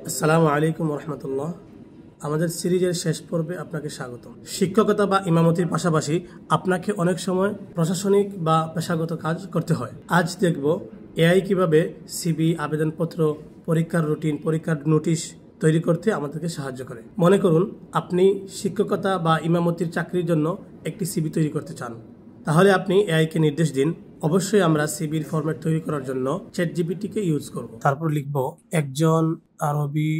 আসসালামু আলাইকুম রহমতুল্লাহ। আমাদের সিরিজের শেষ পর্বে আপনাকে স্বাগত। শিক্ষকতা বা ইমামতির পাশাপাশি আপনাকে অনেক সময় প্রশাসনিক বা পেশাগত কাজ করতে হয়। আজ দেখব এআই কিভাবে সিভি, আবেদনপত্র, পরীক্ষার রুটিন, পরীক্ষার নোটিশ তৈরি করতে আমাদেরকে সাহায্য করে। মনে করুন আপনি শিক্ষকতা বা ইমামতির চাকরির জন্য একটি সিভি তৈরি করতে চান। তাহলে আপনি এআইকে নির্দেশ দিন। অবশ্যই আমরা সিভির ফরম্যাট তৈরি করার জন্য চ্যাটজিপিটিকে ইউজ করব। তারপর লিখব একজন আরবি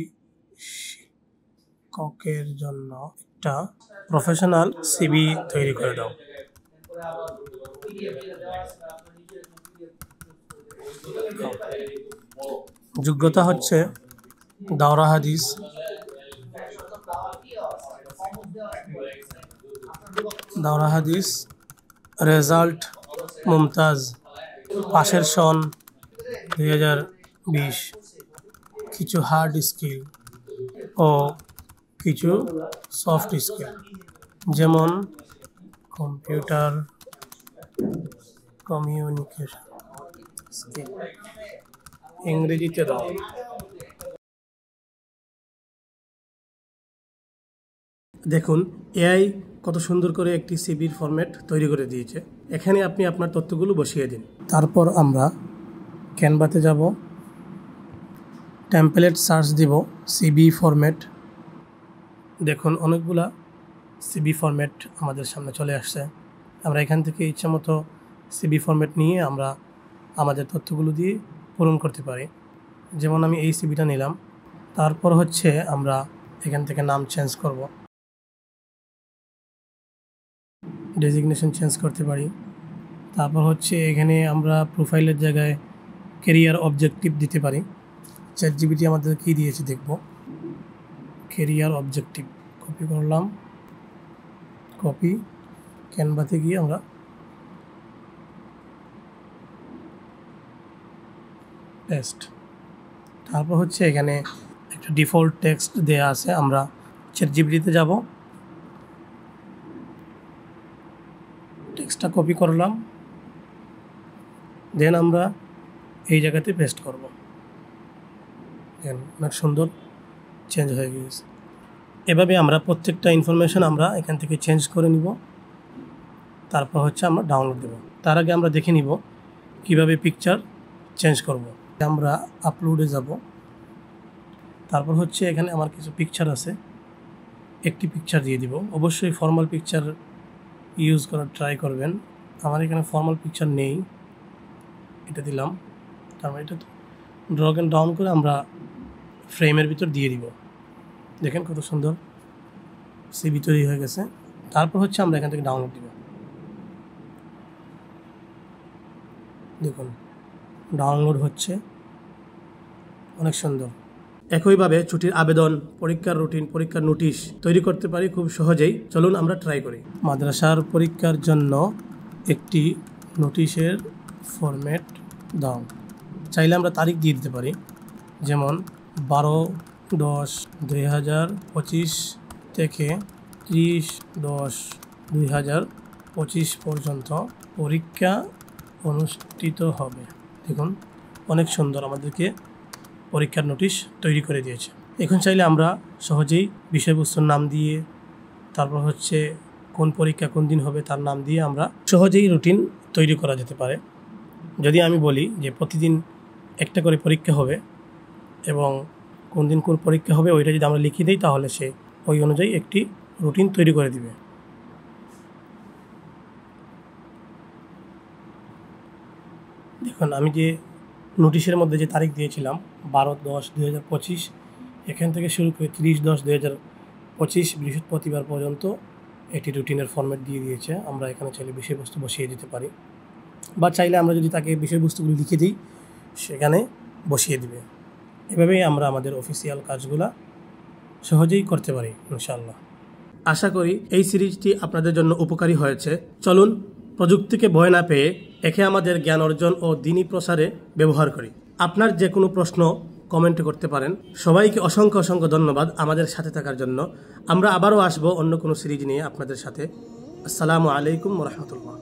শিক্ষকের জন্য একটা প্রফেশনাল সিভি তৈরি করে দাও। যোগ্যতা হচ্ছে দাওরা হাদিস, রেজাল্ট মুমতাজ, পাশের সন 2020, কিছু হার্ড স্কিল ও কিছু সফট স্কিল যেমন কম্পিউটার কমিউনিকেশন স্কিল। ইংরেজিতে দাও। দেখুন এআই কত সুন্দর করে একটি সিভির ফরম্যাট তৈরি করে দিয়েছে। এখানে আপনি আপনার তথ্যগুলো বসিয়ে দিন। তারপর আমরা ক্যানভাতে যাব, টেমপ্লেট সার্চ দিব সিভি ফরম্যাট। দেখুন অনেকগুলা সিভি ফরম্যাট আমাদের সামনে চলে আসছে। আমরা এখান থেকে ইচ্ছামতো সিভি ফরম্যাট নিয়ে আমরা আমাদের তথ্যগুলো দিয়ে পূরণ করতে পারি। যেমন আমি এই সিভিটা নিলাম। তারপর হচ্ছে আমরা এখান থেকে নাম চেঞ্জ করব, ডেজিগনেশন চেঞ্জ করতে পারি। তারপর হচ্ছে এখানে আমরা প্রোফাইলের জায়গায় ক্যারিয়ার অবজেক্টিভ দিতে পারি। চ্যাটজিপিটি আমাদের কী দিয়েছে দেখব। ক্যারিয়ার অবজেক্টিভ কপি করলাম, কপি ক্যানভাতে গিয়ে আমরা পেস্ট। তারপর হচ্ছে এখানে একটা ডিফল্ট টেক্সট দেয়া আছে। আমরা চ্যাটজিপিটিতে যাব, টেক্সটটা কপি করলাম, দেন আমরা এই জায়গাতে পেস্ট করব। অনেক সুন্দর চেঞ্জ হয়ে গিয়েছে। এভাবে আমরা প্রত্যেকটা ইনফরমেশন আমরা এখান থেকে চেঞ্জ করে নিব। তারপর হচ্ছে আমরা ডাউনলোড দেব। তার আগে আমরা দেখে নিব কিভাবে পিকচার চেঞ্জ করব। আমরা আপলোডে যাব। তারপর হচ্ছে এখানে আমার কিছু পিকচার আছে, একটি পিকচার দিয়ে দিব। অবশ্যই ফর্মাল পিকচার ইউজ করার ট্রাই করবেন। আমার এখানে ফর্মাল পিকচার নেই, এটা দিলাম। তারপর এটা ড্র্যাগ এন্ড ডাউন করে আমরা ফ্রেমের ভিতর দিয়ে দিব। দেখেন কত সুন্দর সিভি তৈরি হয়ে গেছে। তারপর হচ্ছে আমরা এখান থেকে ডাউনলোড দিব। দেখুন ডাউনলোড হচ্ছে, অনেক সুন্দর। একইভাবে ছুটির আবেদন, পরীক্ষার রুটিন, পরীক্ষার নোটিশ তৈরি করতে পারি খুব সহজেই। চলুন আমরা ট্রাই করি। মাদ্রাসার পরীক্ষার জন্য একটি নোটিশের ফরম্যাট দাও। চাইলে আমরা তারিখ দিয়ে দিতে পারি, যেমন 12/10/2025 থেকে 30/10/2025 পর্যন্ত পরীক্ষা অনুষ্ঠিত হবে। দেখুন অনেক সুন্দর আমাদেরকে পরীক্ষার নোটিশ তৈরি করে দিয়েছে। এখন চাইলে আমরা সহজেই বিষয়বস্তুর নাম দিয়ে, তারপর হচ্ছে কোন পরীক্ষা কোন দিন হবে তার নাম দিয়ে আমরা সহজেই রুটিন তৈরি করা যেতে পারে। যদি আমি বলি যে প্রতিদিন একটা করে পরীক্ষা হবে এবং কোন দিন কোন পরীক্ষা হবে ওইটা যদি আমরা লিখে দিই, তাহলে সে ওই অনুযায়ী একটি রুটিন তৈরি করে দিবে। দেখুন আমি যে নোটিশের মধ্যে যে তারিখ দিয়েছিলাম 12/10/2025, এখান থেকে শুরু করে 30/10/2025 বৃহস্পতিবার পর্যন্ত এটি রুটিনের ফরম্যাট দিয়ে দিয়েছে। আমরা এখানে চাইলে বিষয়বস্তু বসিয়ে দিতে পারি, বা চাইলে আমরা যদি তাকে বিষয়বস্তুগুলো লিখে দিই সেখানে বসিয়ে দিবে। এভাবেই আমরা আমাদের অফিসিয়াল কাজগুলো সহজেই করতে পারি ইনশাআল্লাহ। আশা করি এই সিরিজটি আপনাদের জন্য উপকারী হয়েছে। চলুন প্রযুক্তিকে ভয় না পেয়ে একে আমাদের জ্ঞান অর্জন ও দ্বীনি প্রসারে ব্যবহার করি। আপনার যে কোনো প্রশ্ন কমেন্টে করতে পারেন। সবাইকে অসংখ্য অসংখ্য ধন্যবাদ আমাদের সাথে থাকার জন্য। আমরা আবারও আসবো অন্য কোনো সিরিজ নিয়ে আপনাদের সাথে। আসসালামু আলাইকুম ওয়া রাহমাতুল্লাহ।